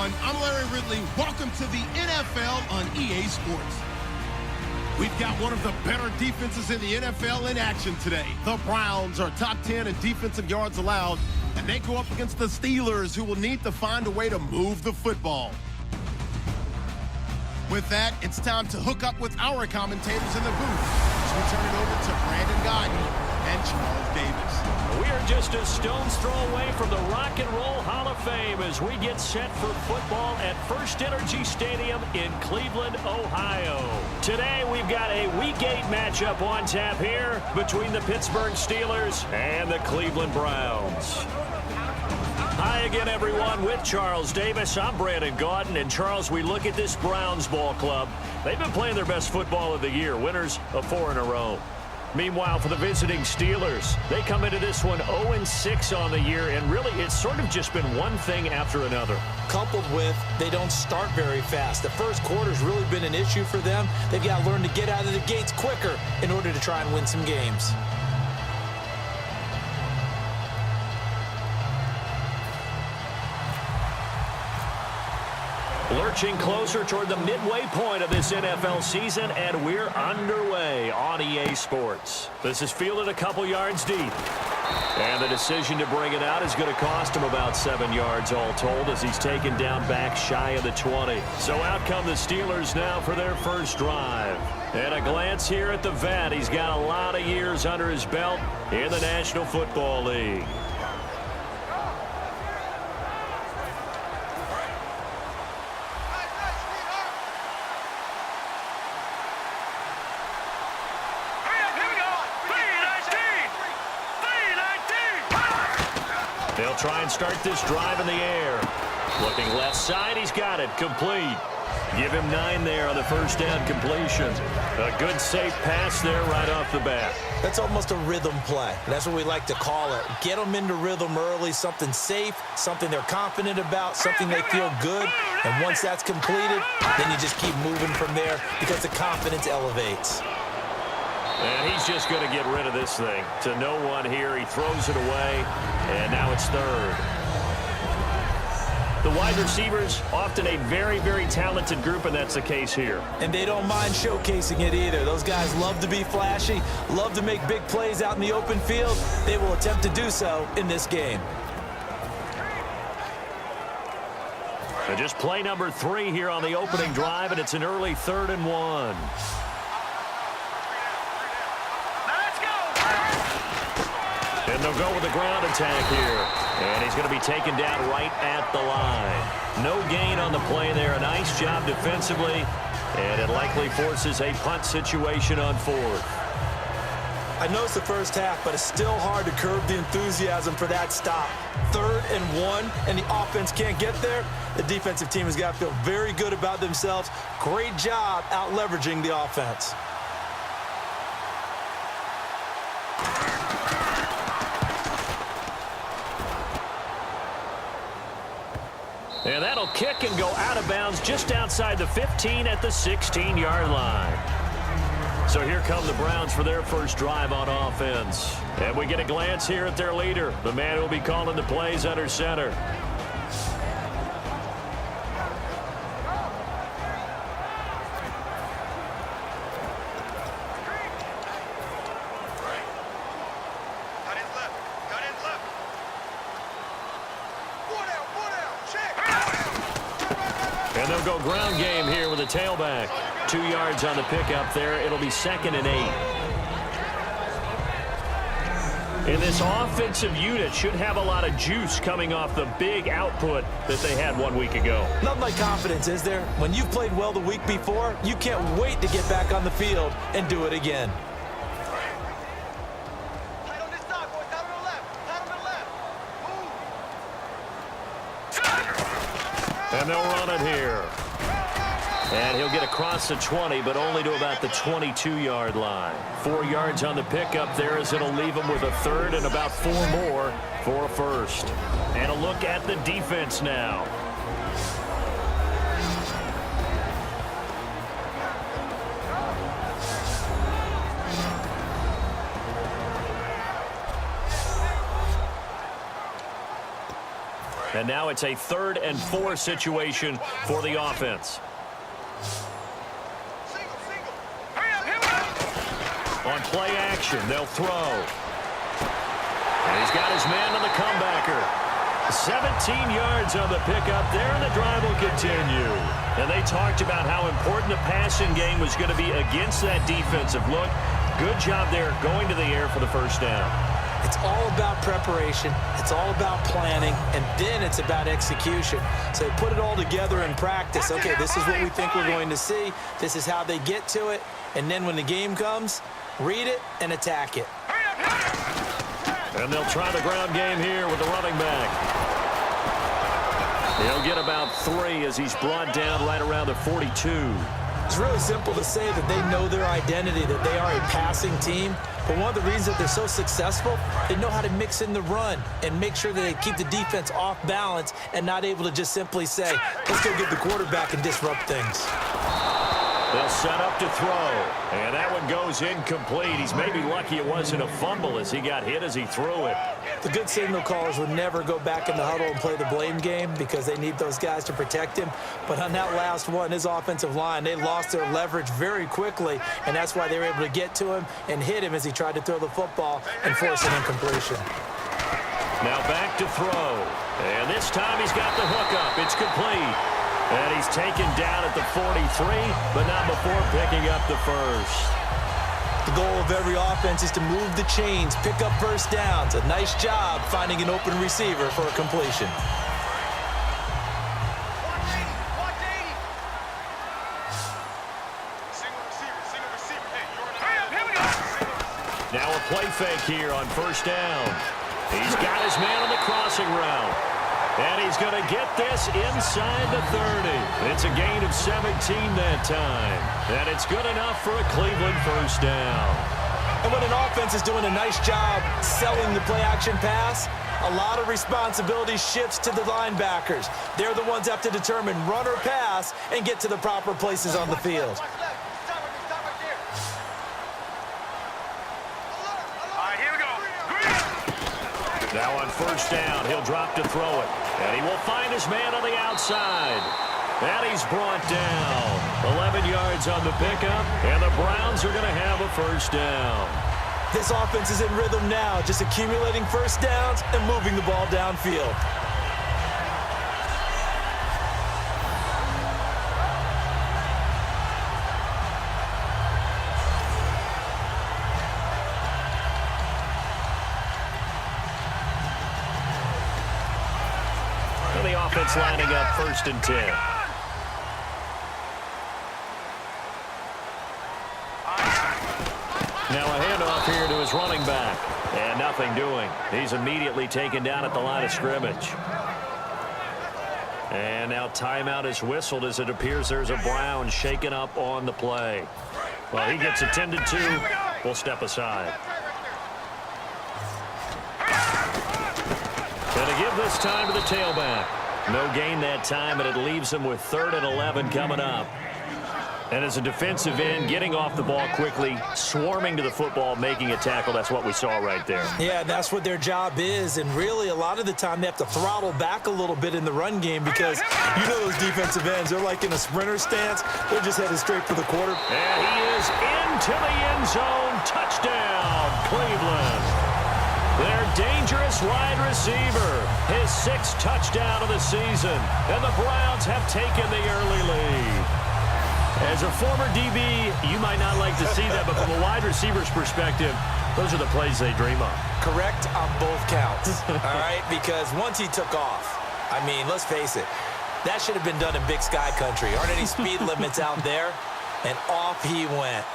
everyone. I'm Larry Ridley. Welcome to the NFL on EA Sports. We've got one of the better defenses in the NFL in action today. The Browns are top 10 in defensive yards allowed, and they go up against the Steelers, who will need to find a way to move the football. With that, it's time to hook up with our commentators in the booth as we turn it over to Brandon Gaudin and Charles Davis. We are just a stone's throw away from the Rock and Roll Hall of Fame as we get set for football at First Energy Stadium in Cleveland, Ohio. Today, we've got a Week 8 matchup on tap here between the Pittsburgh Steelers and the Cleveland Browns. Hi again, everyone, with Charles Davis. I'm Brandon Gaudin, and Charles, we look at this Browns ball club. They've been playing their best football of the year, winners of 4 in a row. Meanwhile, for the visiting Steelers, they come into this one 0-6 on the year, and really it's sort of just been one thing after another. Coupled with they don't start very fast. The first quarter's really been an issue for them. They've got to learn to get out of the gates quicker in order to try and win some games. Lurching closer toward the midway point of this NFL season, and we're underway on EA Sports. This is fielded a couple yards deep. And the decision to bring it out is going to cost him about 7 yards all told as he's taken down back shy of the 20. So out come the Steelers now for their first drive. And a glance here at the vet. He's got a lot of years under his belt in the National Football League. They'll try and start this drive in the air. Looking left side, he's got it. Complete. Give him 9 there on the first down completion. A good, safe pass there right off the bat. That's almost a rhythm play. That's what we like to call it. Get them into rhythm early, something safe, something they're confident about, something they feel good. And once that's completed, then you just keep moving from there because the confidence elevates. And he's just going to get rid of this thing. To no one here, he throws it away, and now it's third. The wide receivers, often a very, very talented group, and that's the case here. And they don't mind showcasing it either. Those guys love to be flashy, love to make big plays out in the open field. They will attempt to do so in this game. So just play number 3 here on the opening drive, and it's an early 3rd and 1. And they'll go with the ground attack here. And he's going to be taken down right at the line. No gain on the play there. A nice job defensively. And it likely forces a punt situation on 4th. I know it's the first half, but it's still hard to curb the enthusiasm for that stop. 3rd and 1, and the offense can't get there. The defensive team has got to feel very good about themselves. Great job out leveraging the offense. And that'll kick and go out of bounds just outside the 15 at the 16-yard line. So here come the Browns for their first drive on offense. And we get a glance here at their leader, the man who will be calling the plays under center. And they'll go ground game here with a tailback. 2 yards on the pickup there. It'll be 2nd and 8. And this offensive unit should have a lot of juice coming off the big output that they had 1 week ago. Nothing like confidence, is there? When you've played well the week before, you can't wait to get back on the field and do it again. And they'll run it here. And he'll get across the 20, but only to about the 22-yard line. 4 yards on the pickup there as it'll leave him with a 3rd and about 4 more for a first. And a look at the defense now. And now it's a 3rd and 4 situation for the offense. On play action, they'll throw. And he's got his man on the comebacker. 17 yards on the pickup there, and the drive will continue. And they talked about how important the passing game was going to be against that defensive look. Good job there going to the air for the first down. It's all about preparation. It's all about planning, and then it's about execution. So they put it all together in practice. Okay, this is what we think we're going to see. This is how they get to it. And then when the game comes, read it and attack it. And they'll try the ground game here with the running back. He'll get about 3 as he's brought down right around the 42. It's really simple to say that they know their identity, that they are a passing team. But one of the reasons that they're so successful, they know how to mix in the run and make sure that they keep the defense off balance and not able to just simply say, let's go get the quarterback and disrupt things. They'll set up to throw, and that one goes incomplete. He's maybe lucky it wasn't a fumble as he got hit as he threw it. The good signal callers would never go back in the huddle and play the blame game because they need those guys to protect him. But on that last one, his offensive line, they lost their leverage very quickly, and that's why they were able to get to him and hit him as he tried to throw the football and force an incompletion. Now back to throw, and this time he's got the hook up. It's complete. And he's taken down at the 43, but not before picking up the first. The goal of every offense is to move the chains, pick up first downs. A nice job finding an open receiver for a completion. Now a play fake here on first down. He's got his man on the crossing route. And he's going to get this inside the 30. It's a gain of 17 that time. And it's good enough for a Cleveland first down. And when an offense is doing a nice job selling the play-action pass, a lot of responsibility shifts to the linebackers. They're the ones that have to determine run or pass and get to the proper places on the field. Now on first down, he'll drop to throw it. And he will find his man on the outside. And he's brought down. 11 yards on the pickup, and the Browns are going to have a first down. This offense is in rhythm now, just accumulating first downs and moving the ball downfield. The offense lining up first and 10. Now a handoff here to his running back. And nothing doing. He's immediately taken down at the line of scrimmage. And now timeout is whistled as it appears there's a Brown shaken up on the play. Well, he gets attended to. We'll step aside. Going to give this time to the tailback. No gain that time, and it leaves him with 3rd and 11 coming up. And as a defensive end, getting off the ball quickly, swarming to the football, making a tackle, that's what we saw right there. Yeah, that's what their job is, and really a lot of the time they have to throttle back a little bit in the run game because you know those defensive ends, they're like in a sprinter stance. They're just headed straight for the quarter. And he is into the end zone. Touchdown, Cleveland. Their dangerous wide receiver, his 6th touchdown of the season, and the Browns have taken the early lead. As a former DB, you might not like to see that, but from a wide receiver's perspective, those are the plays they dream of. Correct on both counts, all right? Because once he took off, I mean, let's face it, that should have been done in Big Sky country. Aren't any speed limits out there? And off he went.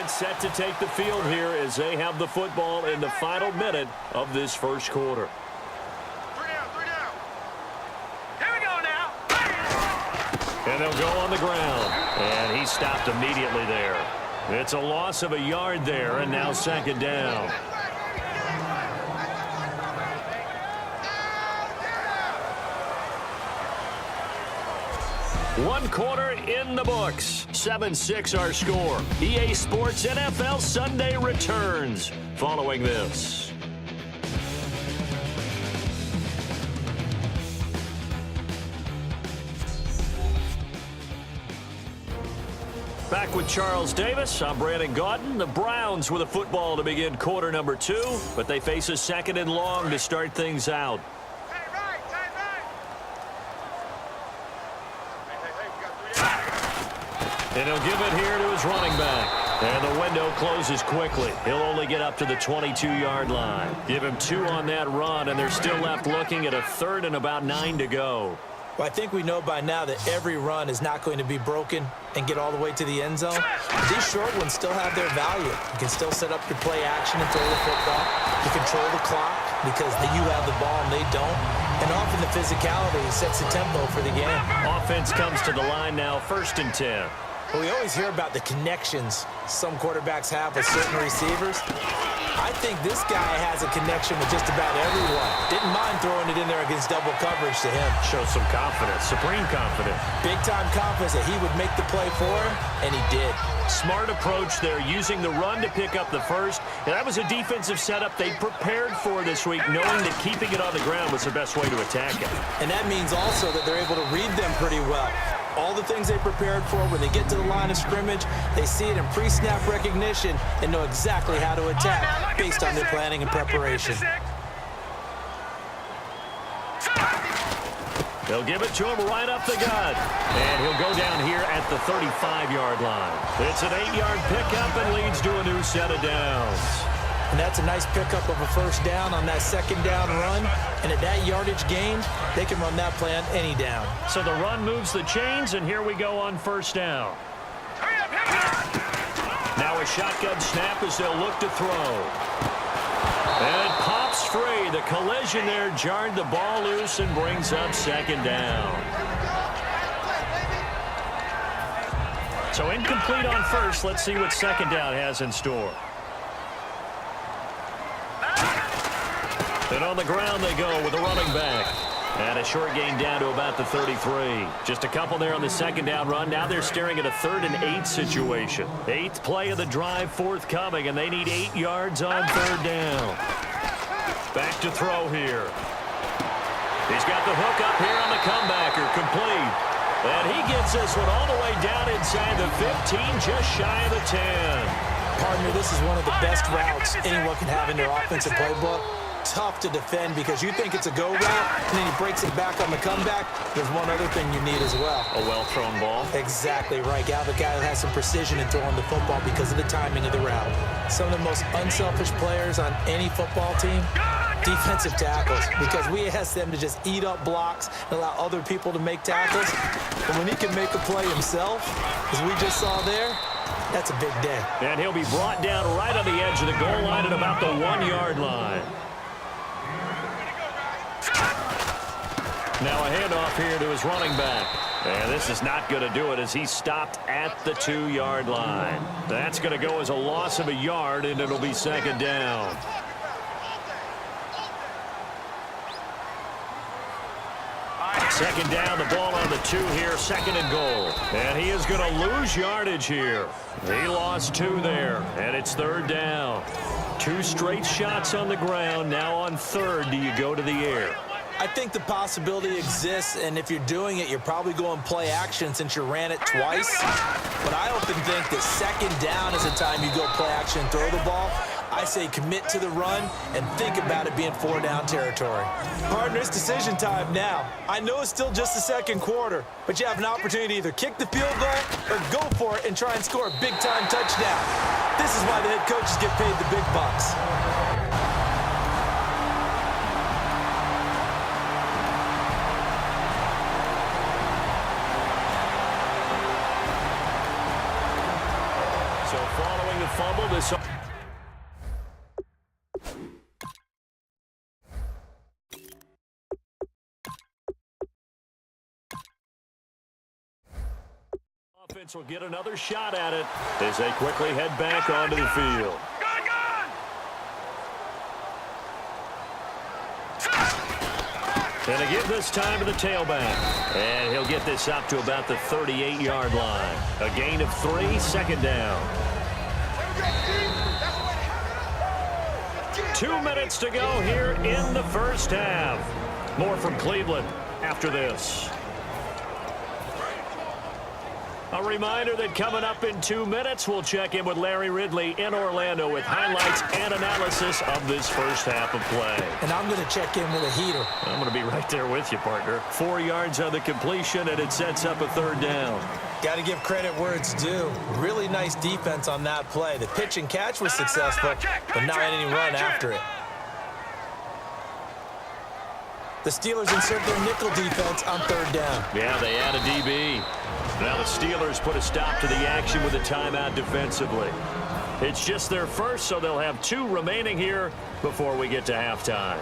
Set to take the field here as they have the football in the final minute of this first quarter. 3 down. Here we go now. And they'll go on the ground. And he stopped immediately there. It's a loss of a yard there, and now second down. One quarter in the books. 7-6 our score. EA Sports NFL Sunday returns following this. Back with Charles Davis. I'm Brandon Gaudin. The Browns with a football to begin quarter number 2, but they face a second and long to start things out. And he'll give it here to his running back. And the window closes quickly. He'll only get up to the 22-yard line. Give him 2 on that run, and they're still left looking at a third and about 9 to go. Well, I think we know by now that every run is not going to be broken and get all the way to the end zone. These short ones still have their value. You can still set up your play action and throw the football. You control the clock because you have the ball and they don't. And often the physicality sets the tempo for the game. Offense comes to the line now, 1st and 10. Well, we always hear about the connections some quarterbacks have with certain receivers. I think this guy has a connection with just about everyone. Didn't mind throwing it in there against double coverage to him. Shows some confidence, supreme confidence. Big-time confidence that he would make the play for him, and he did. Smart approach there, using the run to pick up the first. And that was a defensive setup they prepared for this week, knowing that keeping it on the ground was the best way to attack it. And that means also that they're able to read them pretty well. All the things they prepared for, when they get to the line of scrimmage, they see it in pre-snap recognition and know exactly how to attack based on their planning and preparation. They'll give it to him right up the gut. And he'll go down here at the 35-yard line. It's an 8-yard pickup and leads to a new set of downs. And that's a nice pickup of a first down on that second down run. And at that yardage gain, they can run that play on any down. So the run moves the chains, and here we go on first down. Now a shotgun snap as they'll look to throw. And it pops free. The collision there jarred the ball loose and brings up second down. So incomplete on first. Let's see what second down has in store. And on the ground they go with a running back. And a short gain down to about the 33. Just a couple there on the second down run. Now they're staring at a 3rd and 8 situation. 8th play of the drive forthcoming, and they need 8 yards on 3rd down. Back to throw here. He's got the hook up here on the comebacker, complete. And he gets this one all the way down inside the 15, just shy of the 10. Partner, this is one of the best routes anyone can have in their offensive playbook. Tough to defend because you think it's a go route, and then he breaks it back on the comeback. There's one other thing you need as well. A well-thrown ball. Exactly right. You have a guy who has some precision in throwing the football because of the timing of the route. Some of the most unselfish players on any football team, defensive tackles, because we ask them to just eat up blocks and allow other people to make tackles. But when he can make a play himself, as we just saw there, that's a big day. And he'll be brought down right on the edge of the goal line at about the 1-yard line. Now a handoff here to his running back. And this is not going to do it as he stopped at the 2-yard line. That's going to go as a loss of a yard, and it'll be second down. Second down, the ball on the 2 here, 2nd and goal. And he is going to lose yardage here. He lost 2 there, and it's 3rd down. 2 straight shots on the ground. Now on 3rd, do you go to the air? I think the possibility exists, and if you're doing it, you're probably going play action since you ran it twice. But I often think that second down is the time you go play action and throw the ball. I say commit to the run and think about it being 4-down territory. Partner, it's decision time now. I know it's still just the second quarter, but you have an opportunity to either kick the field goal or go for it and try and score a big-time touchdown. This is why the head coaches get paid the big bucks. So following the fumble, this... Offense will get another shot at it as they quickly head back onto the field. And again this time to the tailback. And he'll get this up to about the 38-yard line. A gain of 3, 2nd down. 2 minutes to go here in the first half. More from Cleveland after this. A reminder that coming up in 2 minutes, we'll check in with Larry Ridley in Orlando with highlights and analysis of this first half of play. And I'm going to check in with a heater. I'm going to be right there with you, partner. 4 yards on the completion, and it sets up a 3rd down. Got to give credit where it's due. Really nice defense on that play. The pitch and catch was successful, but not any run after it. The Steelers insert their nickel defense on 3rd down. Yeah, they add a DB. Now the Steelers put a stop to the action with a timeout defensively. It's just their first, so they'll have 2 remaining here before we get to halftime.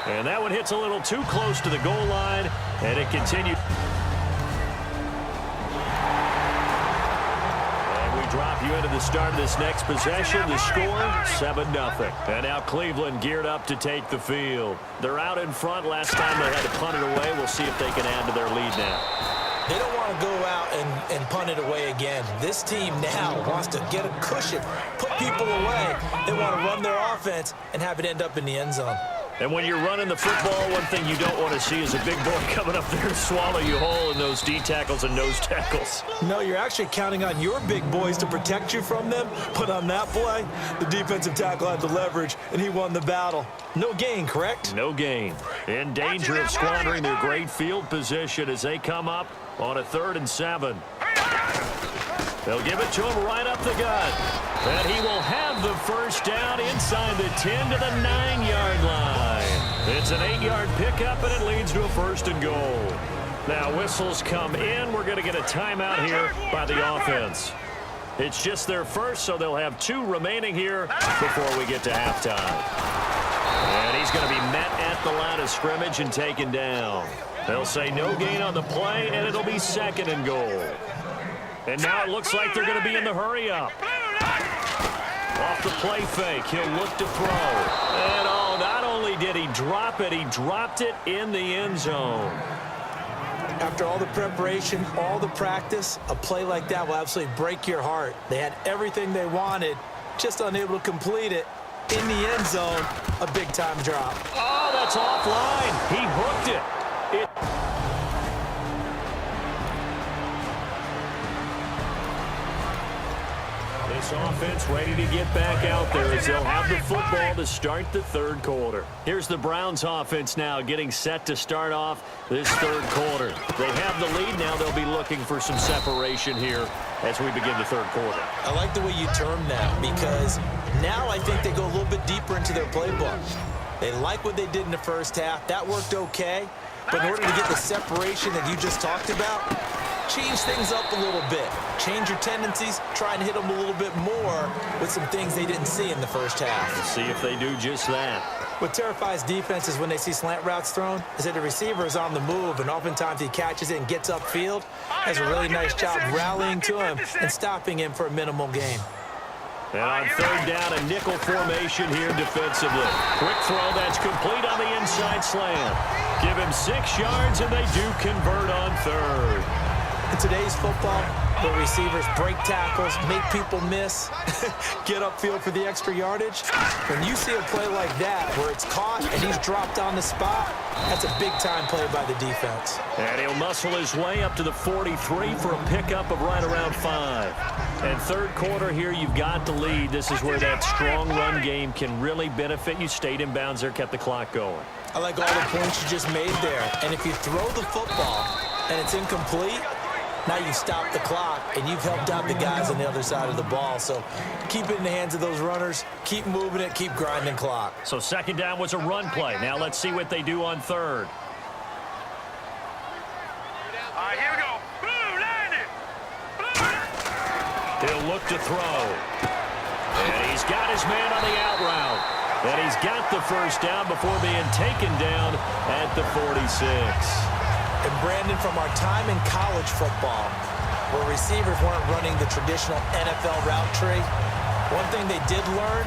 And that one hits a little too close to the goal line, and it continues. Drop you into the start of this next possession. The score, 7-0. And now Cleveland geared up to take the field. They're out in front. Last time they had to punt it away. We'll see if they can add to their lead now. They don't want to go out and punt it away again. This team now wants to get a cushion, put people away. They want to run their offense and have it end up in the end zone. And when you're running the football, one thing you don't want to see is a big boy coming up there and swallow you whole in those D tackles and nose tackles. No, you're actually counting on your big boys to protect you from them. But on that play, the defensive tackle had the leverage, and he won the battle. No gain, correct? No gain. In danger of squandering their great field position as they come up on a 3rd and 7. They'll give it to him right up the gut. And he will have the first down inside the 10 to the 9-yard line. It's an 8-yard pickup, and it leads to a 1st and goal. Now whistles come in. We're going to get a timeout here by the offense. It's just their first, so they'll have 2 remaining here before we get to halftime. And he's going to be met at the line of scrimmage and taken down. They'll say no gain on the play, and it'll be 2nd and goal. And now it looks like they're going to be in the hurry-up. Off the play fake, he'll look to throw. And oh, not only did he drop it, he dropped it in the end zone. After all the preparation, all the practice, a play like that will absolutely break your heart. They had everything they wanted, just unable to complete it. In the end zone, a big-time drop. Oh, that's offline. He hooked it. This offense ready to get back out there as they'll have the football to start the 3rd quarter. Here's the Browns offense now getting set to start off this 3rd quarter. They have the lead now. They'll be looking for some separation here as we begin the 3rd quarter. I like the way you term that because now I think they go a little bit deeper into their playbook. They like what they did in the first half. That worked okay. But in order to get the separation that you just talked about, change things up a little bit. Change your tendencies. Try and hit them a little bit more with some things they didn't see in the first half. Let's see if they do just that. What terrifies defenses when they see slant routes thrown is that the receiver is on the move, and oftentimes he catches it and gets upfield. Has a really nice job rallying to him and stopping him for a minimal gain. And on 3rd down, a nickel formation here defensively. Quick throw that's complete on the inside slant. Give him 6 yards, and they do convert on 3rd. In today's football, where receivers break tackles, make people miss, get upfield for the extra yardage, when you see a play like that where it's caught and he's dropped on the spot, that's a big-time play by the defense. And he'll muscle his way up to the 43 for a pickup of right around 5. And 3rd quarter here, you've got the lead. This is where that strong run game can really benefit you. Stayed in bounds there, kept the clock going. I like all the points you just made there. And if you throw the football and it's incomplete, now you stop the clock, and you've helped out the guys on the other side of the ball. So keep it in the hands of those runners. Keep moving it. Keep grinding clock. So 2nd down was a run play. Now let's see what they do on 3rd. All right, here we go. Blue, land it. Blue. He'll look to throw. And he's got his man on the out route. And he's got the first down before being taken down at the 46. And Brandon, from our time in college football, where receivers weren't running the traditional NFL route tree, one thing they did learn,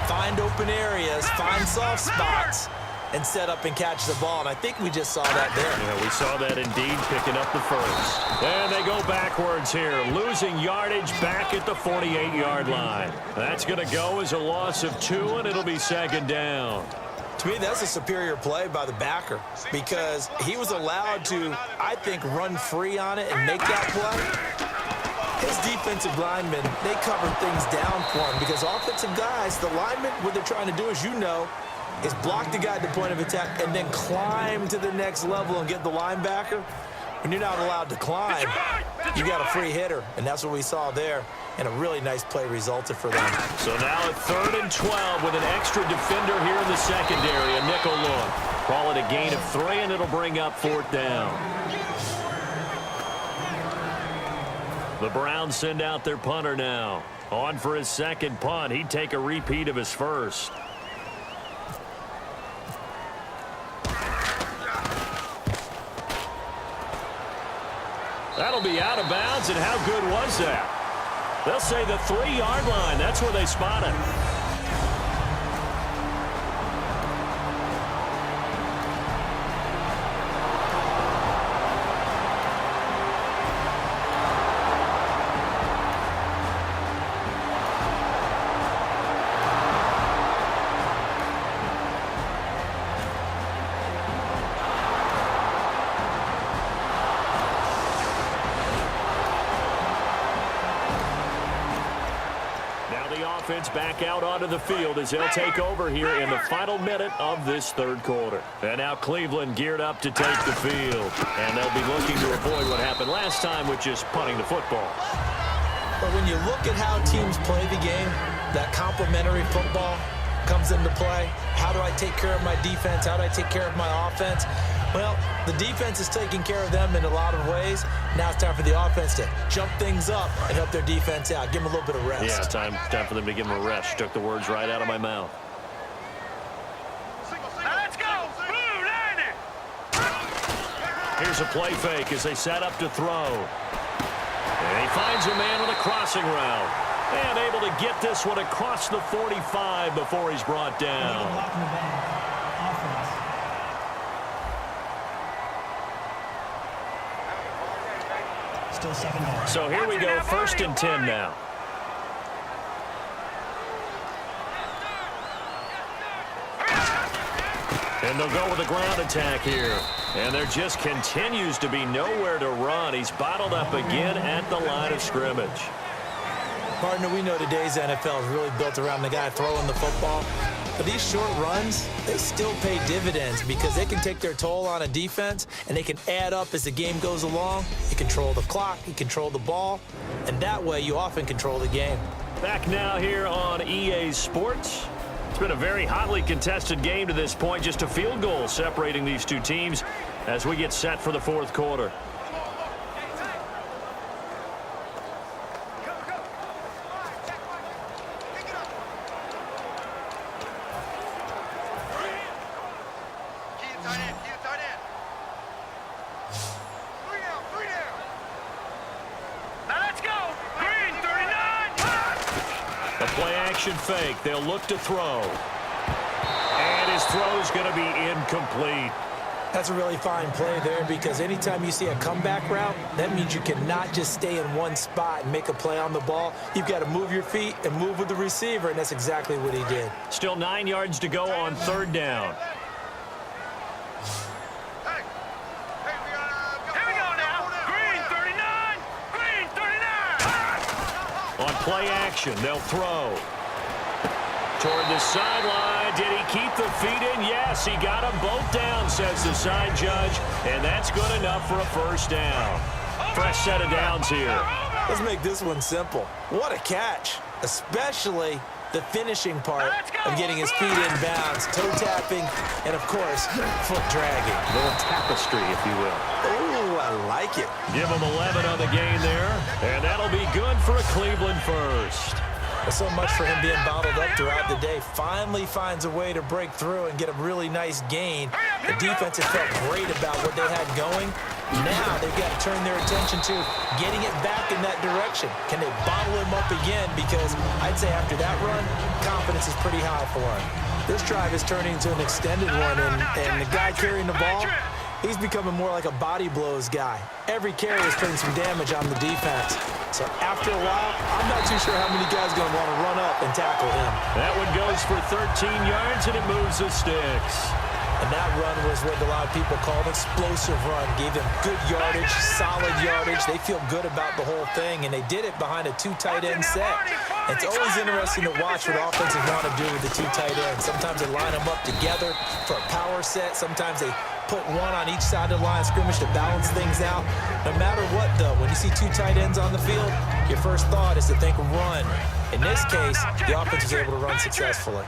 find open areas, find soft spots, and set up and catch the ball. And I think we just saw that there. Yeah, we saw that indeed, picking up the first. And they go backwards here, losing yardage back at the 48-yard line. That's going to go as a loss of 2, and it'll be second down. To me, that's a superior play by the backer because he was allowed to, I think, run free on it and make that play. His defensive linemen, they covered things down for him because offensive guys, the linemen, what they're trying to do, as you know, is block the guy at the point of attack and then climb to the next level and get the linebacker. When you're not allowed to climb, you got a free hitter, and that's what we saw there. And a really nice play resulted for them. So now at 3rd and 12 with an extra defender here in the secondary, a nickel look. Call it a gain of 3, and it'll bring up 4th down. The Browns send out their punter now. On for his second punt. He'd take a repeat of his first. That'll be out of bounds, and how good was that? They'll say the 3-yard line. That's where they spot it. Offense back out onto the field as they'll take over here in the final minute of this 3rd quarter. And now Cleveland geared up to take the field. And they'll be looking to avoid what happened last time, which is punting the football. But when you look at how teams play the game, that complementary football comes into play. How do I take care of my defense? How do I take care of my offense? Well, the defense is taking care of them in a lot of ways. Now it's time for the offense to jump things up and help their defense out. Give them a little bit of rest. Yeah, time for them to give them a rest. Took the words right out of my mouth. Now let's go. Blue 90. Here's a play fake as they set up to throw. And he finds a man on a crossing route. And able to get this one across the 45 before he's brought down. So here we go, 1st and 10 now. And they'll go with a ground attack here. And there just continues to be nowhere to run. He's bottled up again at the line of scrimmage. Partner, we know today's NFL is really built around the guy throwing the football. But these short runs, they still pay dividends because they can take their toll on a defense and they can add up as the game goes along. You control the clock, you control the ball, and that way you often control the game. Back now here on EA Sports. It's been a very hotly contested game to this point. Just a field goal separating these two teams as we get set for the 4th quarter. Fake. They'll look to throw. And his throw is going to be incomplete. That's a really fine play there because anytime you see a comeback route, that means you cannot just stay in one spot and make a play on the ball. You've got to move your feet and move with the receiver, and that's exactly what he did. Still 9 yards to go on 3rd down. On play action, they'll throw. Toward the sideline. Did he keep the feet in? Yes, he got them both down, says the side judge. And that's good enough for a 1st down. Fresh set of downs here. Let's make this one simple. What a catch, especially the finishing part of getting his feet in bounds, toe tapping, and, of course, foot dragging. A little tapestry, if you will. Oh, I like it. Give him 11 on the game there, and that'll be good for a Cleveland first. so much for him being bottled up throughout the day. Finally finds a way to break through and get a really nice gain. The defense has felt great about what they had going. Now they've got to turn their attention to getting it back in that direction. Can they bottle him up again? Because I'd say after that run, confidence is pretty high for him. This drive is turning into an extended one, and the guy carrying the ball, he's becoming more like a body blows guy. Every carry is putting some damage on the defense. So after a while, I'm not too sure how many guys are going to want to run up and tackle him. That one goes for 13 yards, and it moves the sticks. And that run was what a lot of people call an explosive run. Gave them good yardage, solid yardage. They feel good about the whole thing, and they did it behind a 2 tight end set. It's always interesting to watch what offenses want to do with the 2 tight ends. Sometimes they line them up together for a power set. Sometimes they put one on each side of the line of scrimmage to balance things out. No matter what, though, when you see 2 tight ends on the field, your first thought is to think run. In this case, the offense was able to run successfully.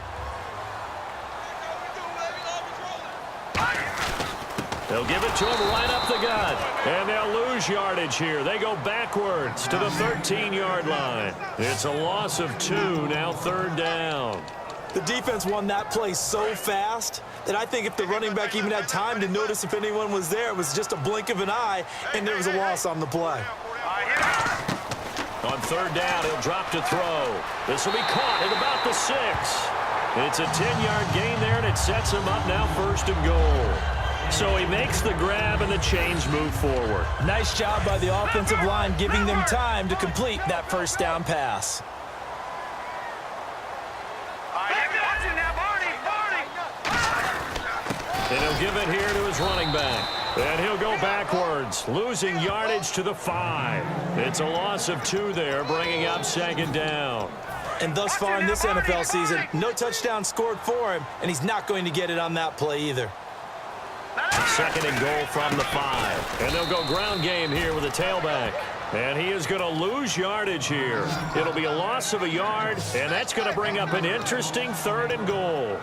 They'll give it to him right up the gut. And they'll lose yardage here. They go backwards to the 13-yard line. It's a loss of 2, now 3rd down. The defense won that play so fast that I think if the running back even had time to notice if anyone was there, it was just a blink of an eye, and there was a loss on the play. On 3rd down, he'll drop to throw. This will be caught at about the 6. It's a 10-yard gain there, and it sets him up now 1st and goal. So he makes the grab, and the chains move forward. Nice job by the offensive line giving them time to complete that 1st down pass. And he'll give it here to his running back. And he'll go backwards, losing yardage to the 5. It's a loss of 2 there, bringing up 2nd down. And thus far in this NFL season, no touchdown scored for him, and he's not going to get it on that play either. 2nd and goal from the 5. And they'll go ground game here with a tailback. And he is going to lose yardage here. It'll be a loss of a yard, and that's going to bring up an interesting 3rd and goal.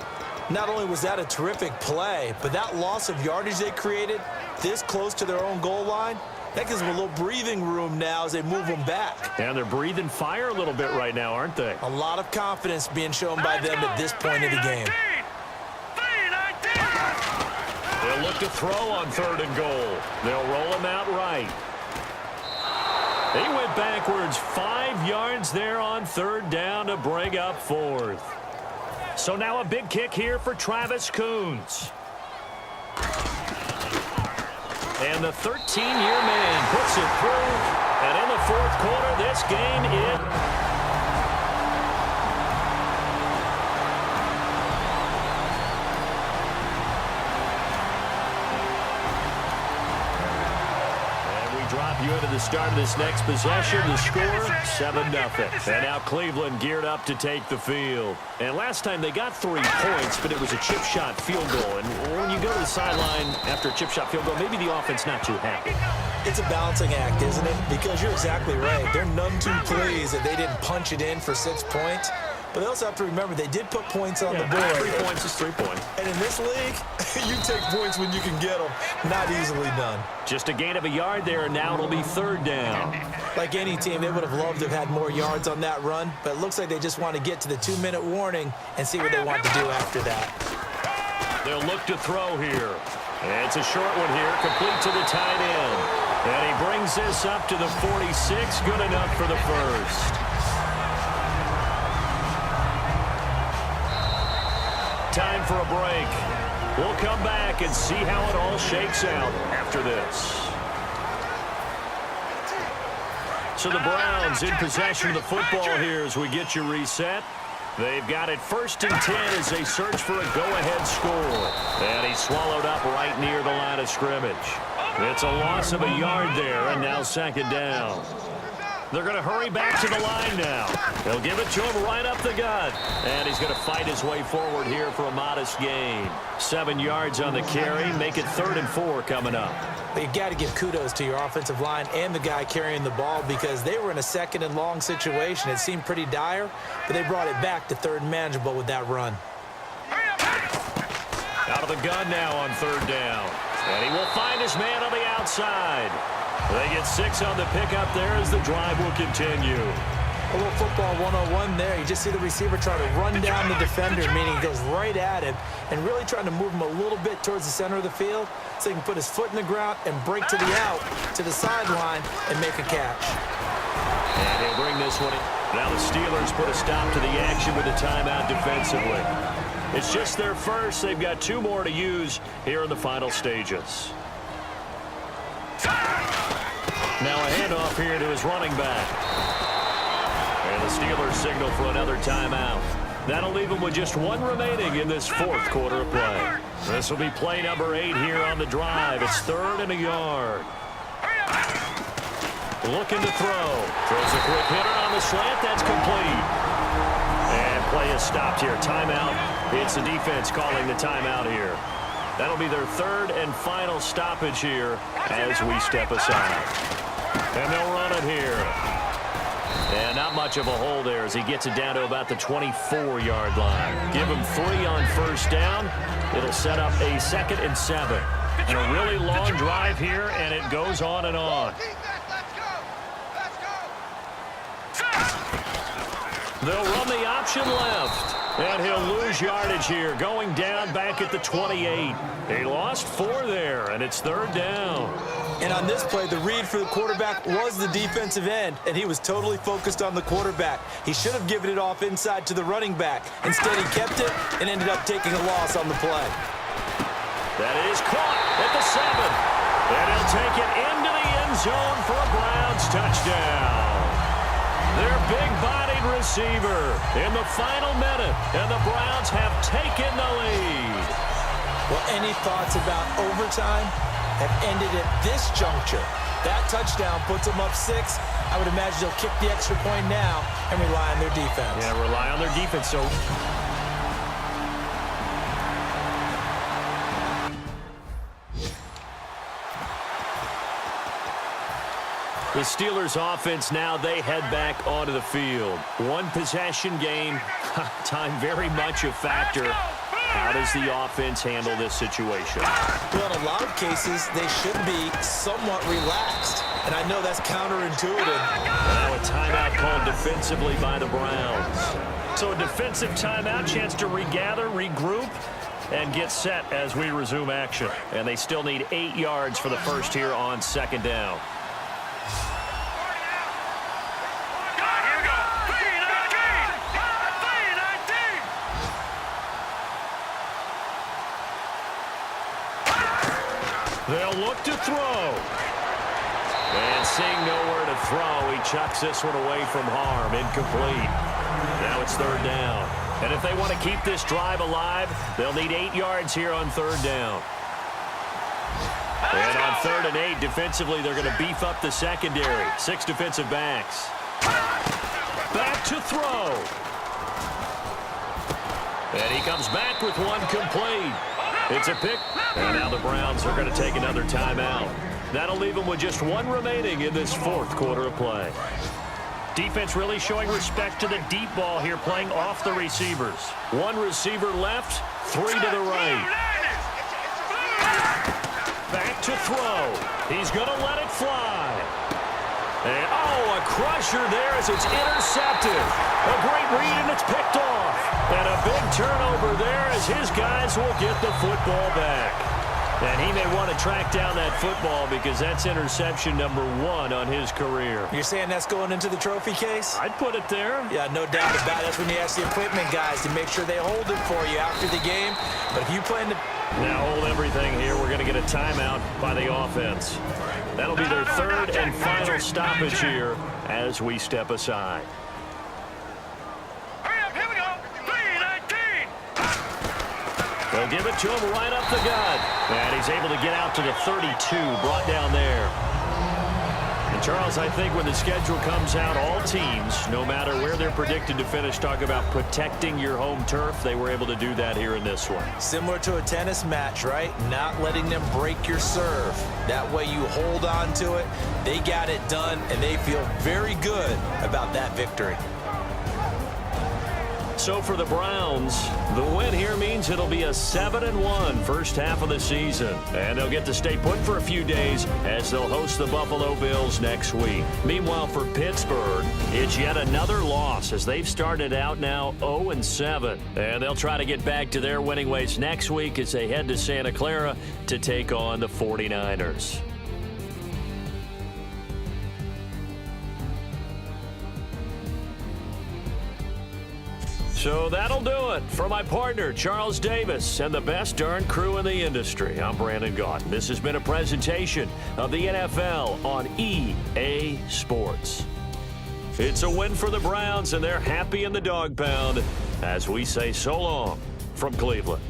Not only was that a terrific play, but that loss of yardage they created this close to their own goal line, that gives them a little breathing room now as they move them back. And they're breathing fire a little bit right now, aren't they? A lot of confidence being shown by them at this point of the game. They'll look to throw on 3rd and goal. They'll roll him out right. He went backwards 5 yards there on 3rd down to bring up 4th. So now a big kick here for Travis Coons. And the 13-year man puts it through. And in the 4th quarter, this game is... Drop you into the start of this next possession. The score, 7-0. And now Cleveland geared up to take the field. And last time they got 3 points, but it was a chip shot field goal. And when you go to the sideline after a chip shot field goal, maybe the offense not too happy. It's a balancing act, isn't it? Because you're exactly right. They're none too pleased that they didn't punch it in for 6 points. But they also have to remember they did put points on the board. 3 points is 3 points. And in this league, you take points when you can get them. Not easily done. Just a gain of a yard there, and now it'll be 3rd down. Like any team, they would have loved to have had more yards on that run, but it looks like they just want to get to the 2-minute warning and see what they want to do after that. They'll look to throw here. And it's a short one here, complete to the tight end. And he brings this up to the 46, good enough for the 1st. Time for a break. We'll come back and see how it all shakes out after this. So the Browns in possession of the football here as we get you reset. They've got it 1st and 10 as they search for a go-ahead score. And he's swallowed up right near the line of scrimmage. It's a loss of a yard there, and now 2nd down. They're going to hurry back to the line now. They'll give it to him right up the gut. And he's going to fight his way forward here for a modest gain. 7 yards on the carry. Make it 3rd and 4 coming up. But you've got to give kudos to your offensive line and the guy carrying the ball because they were in a 2nd and long situation. It seemed pretty dire, but they brought it back to 3rd and manageable with that run. Out of the gun now on 3rd down. And he will find his man on the outside. They get 6 on the pickup there as the drive will continue. A little football 101 there. You just see the receiver try to run down the defender, meaning he goes right at him and really trying to move him a little bit towards the center of the field so he can put his foot in the ground and break to the out, to the sideline, and make a catch. And he'll bring this one in. Now the Steelers put a stop to the action with a timeout defensively. It's just their first. They've got 2 more to use here in the final stages. Now a handoff here to his running back. And the Steelers signal for another timeout. That'll leave them with just 1 remaining in this 4th quarter of play. This will be play number 8 here on the drive. It's 3rd and a yard. Looking to throw. Throws a quick hitter on the slant. That's complete. And play is stopped here. Timeout. It's the defense calling the timeout here. That'll be their 3rd and final stoppage here as we step aside. And they'll run it here. And not much of a hole there as he gets it down to about the 24-yard line. Give him 3 on first down. It'll set up a 2nd and 7. And a really long drive here, and it goes on and on. They'll run the option left. And he'll lose yardage here, going down back at the 28. He lost 4 there, and it's 3rd down. And on this play, the read for the quarterback was the defensive end, and he was totally focused on the quarterback. He should have given it off inside to the running back. Instead, he kept it and ended up taking a loss on the play. That is caught at the 7. And he'll take it into the end zone for a Browns touchdown. Their big-bodied receiver in the final minute, and the Browns have taken the lead. Well, any thoughts about overtime have ended at this juncture. That touchdown puts them up 6. I would imagine they'll kick the extra point now and rely on their defense. Yeah, rely on their defense. So the Steelers offense now, they head back onto the field. 1 possession game, time very much a factor. How does the offense handle this situation? Well, in a lot of cases, they should be somewhat relaxed. And I know that's counterintuitive. Now a timeout called defensively by the Browns. So a defensive timeout, chance to regather, regroup, and get set as we resume action. And they still need 8 yards for the first here on 2nd down. They'll look to throw. And seeing nowhere to throw, he chucks this one away from harm. Incomplete. Now it's 3rd down. And if they want to keep this drive alive, they'll need 8 yards here on 3rd down. And on 3rd and 8, defensively, they're going to beef up the secondary. 6 defensive backs. Back to throw. And he comes back with 1 complete. It's a pick. And now the Browns are going to take another timeout. That'll leave them with just 1 remaining in this 4th quarter of play. Defense really showing respect to the deep ball here, playing off the receivers. 1 receiver left, 3 to the right. Back to throw. He's going to let it fly. And, a crusher there as it's intercepted. A great read, and it's picked off. And a big turnover there as his guys will get the football back. And he may want to track down that football because that's interception number 1 on his career. You're saying that's going into the trophy case? I'd put it there. Yeah, no doubt about it. That's when you ask the equipment guys to make sure they hold it for you after the game. But if you plan to... Now hold everything here. We're going to get a timeout by the offense. That'll be their 3rd and final stoppage here as we step aside. Here we go. 3-19. They'll give it to him right up the gut. And he's able to get out to the 32, brought down there. And Charles, I think when the schedule comes out, all teams, no matter where they're predicted to finish, talk about protecting your home turf. They were able to do that here in this one. Similar to a tennis match, right? Not letting them break your serve. That way you hold on to it. They got it done, and they feel very good about that victory. So for the Browns, the win here means it'll be a 7-1 first half of the season. And they'll get to stay put for a few days as they'll host the Buffalo Bills next week. Meanwhile, for Pittsburgh, it's yet another loss as they've started out now 0-7. And they'll try to get back to their winning ways next week as they head to Santa Clara to take on the 49ers. So that'll do it. For my partner, Charles Davis, and the best darn crew in the industry, I'm Brandon Gaudin. This has been a presentation of the NFL on EA Sports. It's a win for the Browns, and they're happy in the dog pound as we say so long from Cleveland.